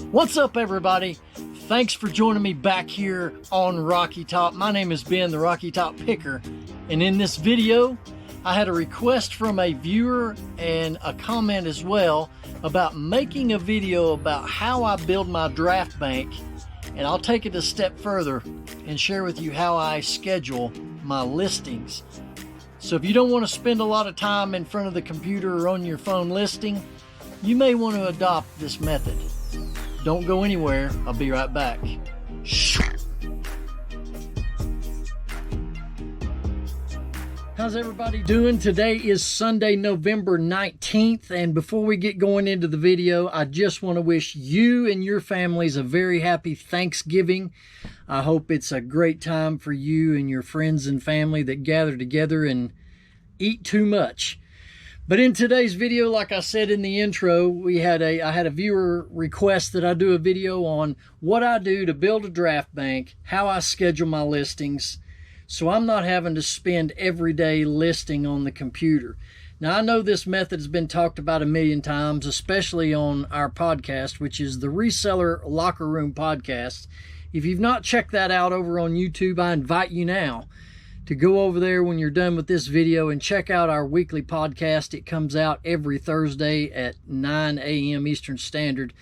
What's up, everybody? Thanks for joining me back here on Rocky Top. My name is Ben, the Rocky Top Picker, and in this video I had a request from a viewer and a comment as well about making a video about how I build my draft bank, and I'll take it a step further and share with you how I schedule my listings. So if you don't want to spend a lot of time in front of the computer or on your phone listing, you may want to adopt this method. Don't go anywhere. I'll be right back. How's everybody doing? Today is Sunday, November 19th, and before we get going into the video, I just want to wish you and your families a very happy Thanksgiving. I hope it's a great time for you and your friends and family that gather together and eat too much. But in today's video, like I said in the intro, I had a viewer request that I do a video on what I do to build a draft bank, how I schedule my listings, so I'm not having to spend every day listing on the computer. Now, I know this method has been talked about a million times, especially on our podcast, which is the Reseller Locker Room Podcast. If you've not checked that out over on YouTube, I invite you now to go over there when you're done with this video and check out our weekly podcast. It comes out every Thursday at 9 a.m. Eastern Standard.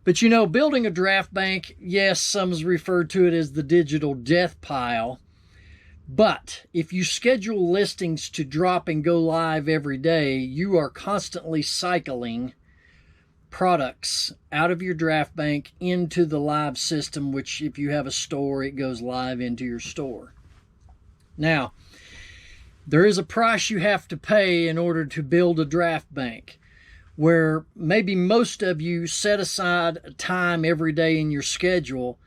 But you know, building a draft bank, yes, some has referred to it as the digital death pile. But if you schedule listings to drop and go live every day, you are constantly cycling products out of your draft bank into the live system, which if you have a store, it goes live into your store. Now, there is a price you have to pay in order to build a draft bank, where maybe most of you set aside time every day in your schedule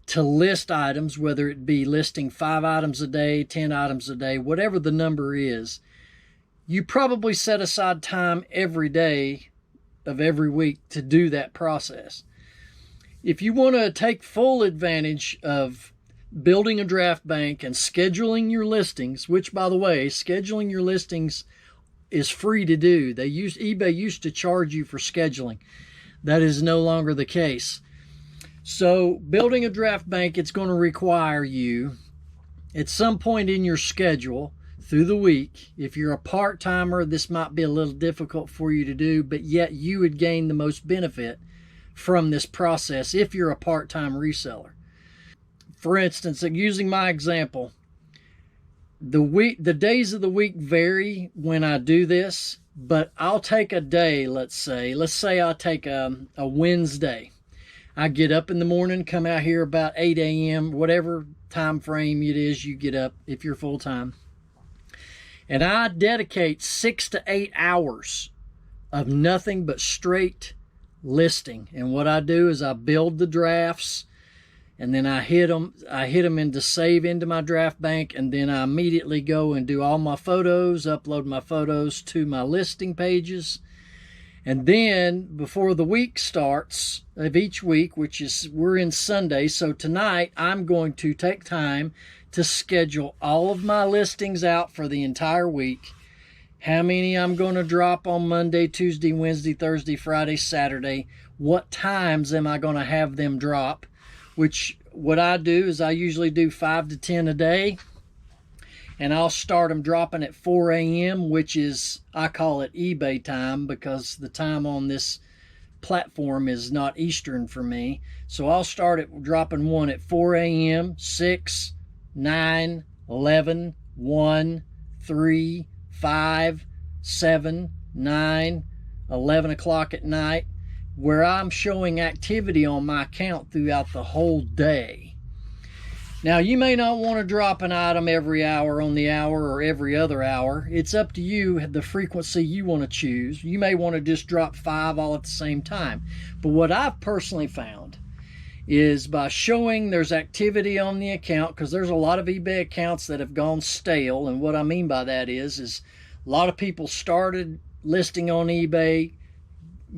to list items, whether it be listing 5 items a day, 10 items a day, whatever the number is. You probably set aside time every day of every week to do that process. If you want to take full advantage of building a draft bank and scheduling your listings, which, by the way, scheduling your listings is free to do. eBay used to charge you for scheduling. That is no longer the case. So building a draft bank, it's going to require you at some point in your schedule through the week. If you're a part-timer, this might be a little difficult for you to do, but yet you would gain the most benefit from this process if you're a part-time reseller. For instance, using my example, the days of the week vary when I do this, but I'll take a day, let's say I'll take a Wednesday. I get up in the morning, come out here about 8 a.m., whatever time frame it is you get up if you're full-time. And I dedicate 6 to 8 hours of nothing but straight listing. And what I do is I build the drafts, and then I hit them into save into my draft bank, and then I immediately go and do all my photos, upload my photos to my listing pages. And then before the week starts of each week, which is, we're in Sunday, so tonight I'm going to take time to schedule all of my listings out for the entire week. How many I'm going to drop on Monday, Tuesday, Wednesday, Thursday, Friday, Saturday. What times am I going to have them drop? Which, what I do is I usually do 5 to 10 a day. And I'll start them dropping at 4 a.m., which is, I call it eBay time because the time on this platform is not Eastern for me. So I'll start at dropping one at 4 a.m., 6, 9, 11, 1, 3, 5, 7, 9, 11 o'clock at night, where I'm showing activity on my account throughout the whole day. Now, you may not want to drop an item every hour on the hour or every other hour. It's up to you, the frequency you want to choose. You may want to just drop 5 all at the same time. But what I've personally found is by showing there's activity on the account, because there's a lot of eBay accounts that have gone stale. And what I mean by that is a lot of people started listing on eBay,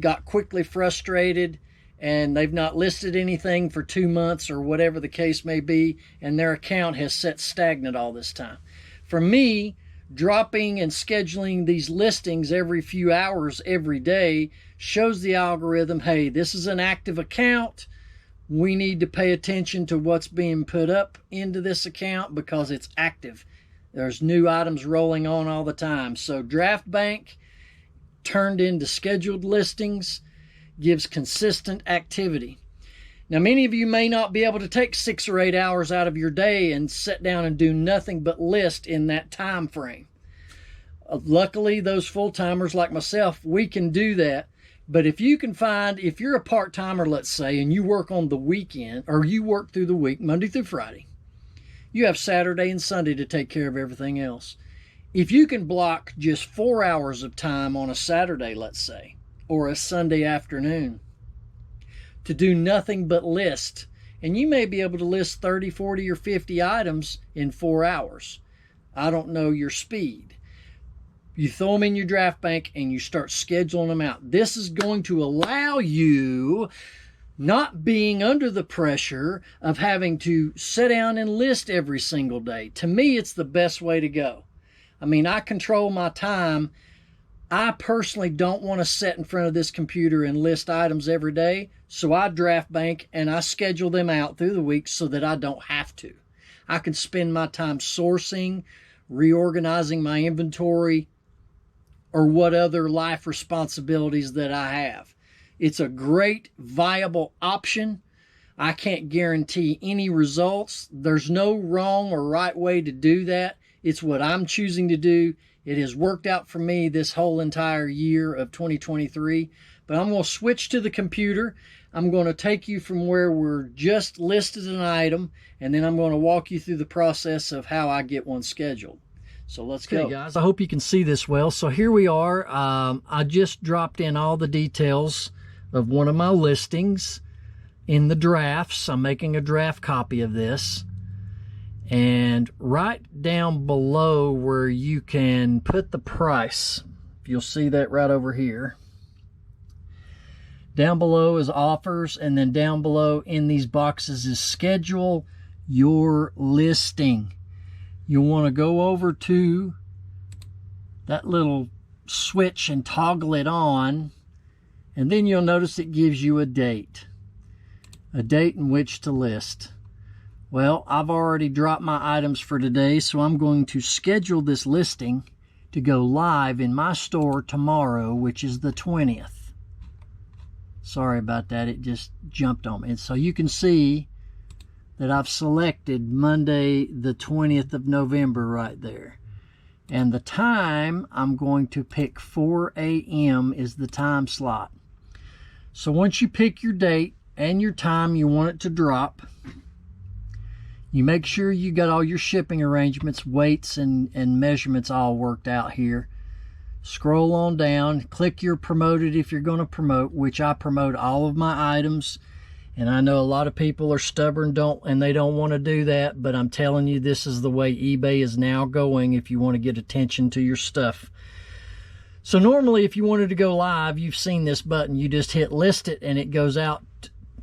got quickly frustrated, and they've not listed anything for 2 months or whatever the case may be, and their account has sat stagnant all this time. For me, dropping and scheduling these listings every few hours every day shows the algorithm, hey, this is an active account. We need to pay attention to what's being put up into this account because it's active. There's new items rolling on all the time. So Draft Bank turned into scheduled listings gives consistent activity. Now, many of you may not be able to take 6 or 8 hours out of your day and sit down and do nothing but list in that time frame. Luckily, those full-timers like myself, we can do that. But if you can find, if you're a part-timer, let's say, and you work on the weekend, or you work through the week, Monday through Friday, you have Saturday and Sunday to take care of everything else. If you can block just 4 hours of time on a Saturday, let's say, or a Sunday afternoon, to do nothing but list, and you may be able to list 30, 40, or 50 items in 4 hours. I don't know your speed. You throw them in your Draft Bank and you start scheduling them out. This is going to allow you not being under the pressure of having to sit down and list every single day. To me, it's the best way to go. I mean, I control my time. I personally don't want to sit in front of this computer and list items every day, so I Draft Bank and I schedule them out through the week so that I don't have to. I can spend my time sourcing, reorganizing my inventory, or what other life responsibilities that I have. It's a great, viable option. I can't guarantee any results. There's no wrong or right way to do that. It's what I'm choosing to do. It has worked out for me this whole entire year of 2023. But I'm going to switch to the computer. I'm going to take you from where we're just listed an item, and then I'm going to walk you through the process of how I get one scheduled. So let's go. Okay, guys, I hope you can see this well. So here we are. I just dropped in all the details of one of my listings in the drafts. I'm making a draft copy of this. And right down below where you can put the price, you'll see that right over here. Down below is offers, and then down below in these boxes is schedule your listing. You'll want to go over to that little switch and toggle it on, and then you'll notice it gives you a date in which to list. Well, I've already dropped my items for today, so I'm going to schedule this listing to go live in my store tomorrow, which is the 20th. Sorry about that, it just jumped on me. And so you can see that I've selected Monday the 20th of November right there. And the time, I'm going to pick 4 a.m. is the time slot. So once you pick your date and your time you want it to drop, you make sure you got all your shipping arrangements, weights, and measurements all worked out here. Scroll on down, click your promoted if you're going to promote, which I promote all of my items. And I know a lot of people are stubborn and they don't want to do that, but I'm telling you, this is the way eBay is now going if you want to get attention to your stuff. So normally if you wanted to go live, you've seen this button. You just hit list it and it goes out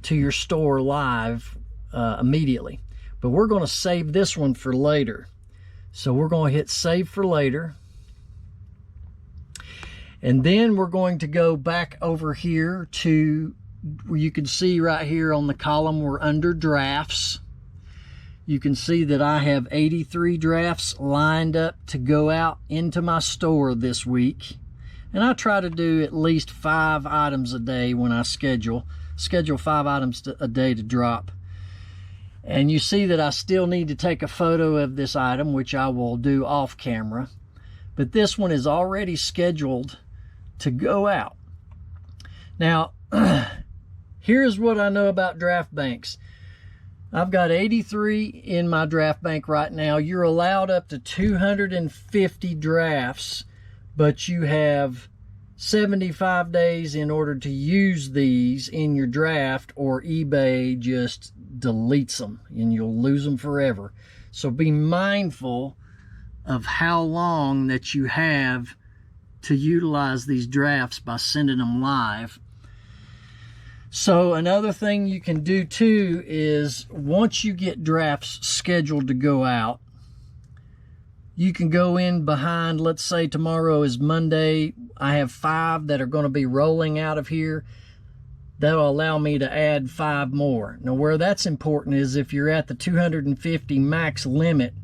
to your store live immediately. But we're going to save this one for later. So we're going to hit save for later. And then we're going to go back over here to where you can see right here on the column we're under drafts. You can see that I have 83 drafts lined up to go out into my store this week. And I try to do at least 5 items a day when I schedule 5 items a day to drop. And you see that I still need to take a photo of this item, which I will do off camera. But this one is already scheduled to go out. Now, here's what I know about draft banks. I've got 83 in my draft bank right now. You're allowed up to 250 drafts, but you have 75 days in order to use these in your draft, or eBay just deletes them and you'll lose them forever. So be mindful of how long that you have to utilize these drafts by sending them live. So another thing you can do too is once you get drafts scheduled to go out, You can go in behind, let's say tomorrow is Monday. I have 5 that are going to be rolling out of here. That'll allow me to add 5 more. Now, where that's important is if you're at the 250 max limit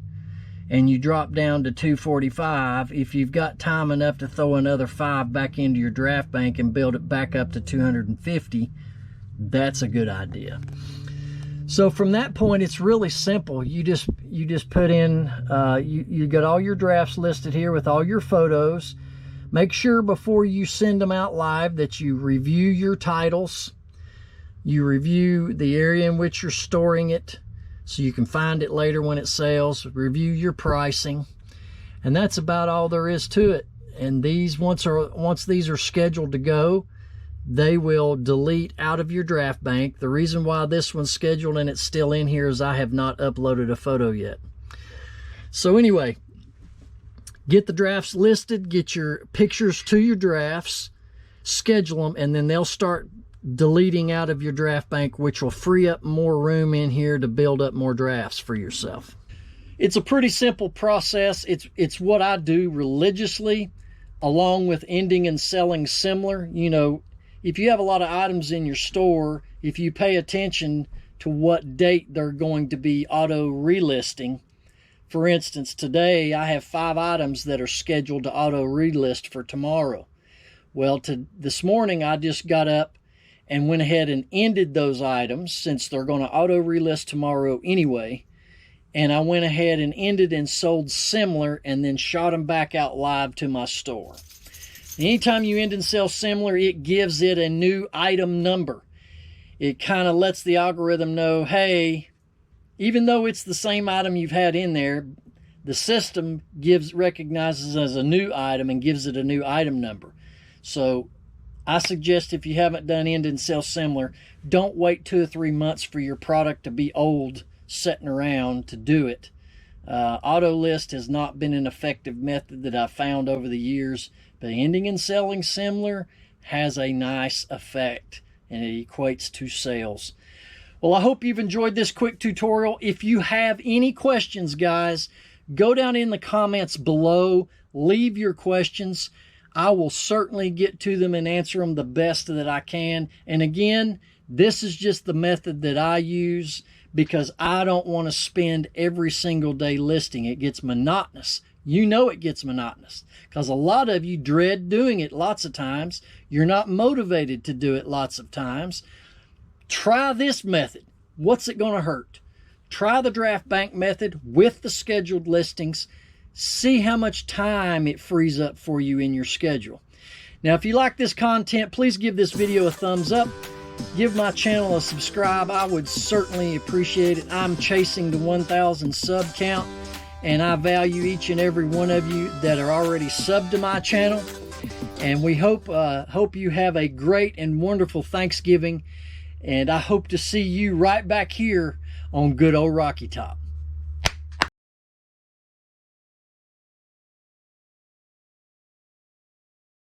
and you drop down to 245, if you've got time enough to throw another 5 back into your draft bank and build it back up to 250, that's a good idea. So from that point, it's really simple. You just put in, you got all your drafts listed here with all your photos. Make sure before you send them out live that you review your titles. You review the area in which you're storing it so you can find it later when it sells. Review your pricing. And that's about all there is to it. And these, once these are scheduled to go, they will delete out of your draft bank. The reason why this one's scheduled and it's still in here is I have not uploaded a photo yet. So anyway, get the drafts listed, get your pictures to your drafts, schedule them, and then they'll start deleting out of your draft bank, which will free up more room in here to build up more drafts for yourself. It's a pretty simple process. It's what I do religiously, along with ending and selling similar. You know, if you have a lot of items in your store, if you pay attention to what date they're going to be auto relisting. For instance, today I have 5 items that are scheduled to auto relist for tomorrow. Well, this morning I just got up and went ahead and ended those items since they're going to auto relist tomorrow anyway. And I went ahead and ended and sold similar and then shot them back out live to my store. Anytime you end and sell similar, it gives it a new item number. It kind of lets the algorithm know, hey, even though it's the same item you've had in there, the system recognizes as a new item and gives it a new item number. So I suggest if you haven't done end and sell similar, don't wait 2 or 3 months for your product to be old, sitting around to do it. Auto list has not been an effective method that I've found over the years, but ending and selling similar has a nice effect and it equates to sales. Well, I hope you've enjoyed this quick tutorial. If you have any questions, guys, go down in the comments below, leave your questions. I will certainly get to them and answer them the best that I can. And again, this is just the method that I use because I don't want to spend every single day listing. It gets monotonous. You know it gets monotonous because a lot of you dread doing it lots of times. You're not motivated to do it lots of times. Try this method. What's it going to hurt? Try the draft bank method with the scheduled listings. See how much time it frees up for you in your schedule. Now, if you like this content, please give this video a thumbs up. Give my channel a subscribe. I would certainly appreciate it. I'm chasing the 1,000 sub count, and I value each and every one of you that are already subbed to my channel. And we hope you have a great and wonderful Thanksgiving. And I hope to see you right back here on good old Rocky Top.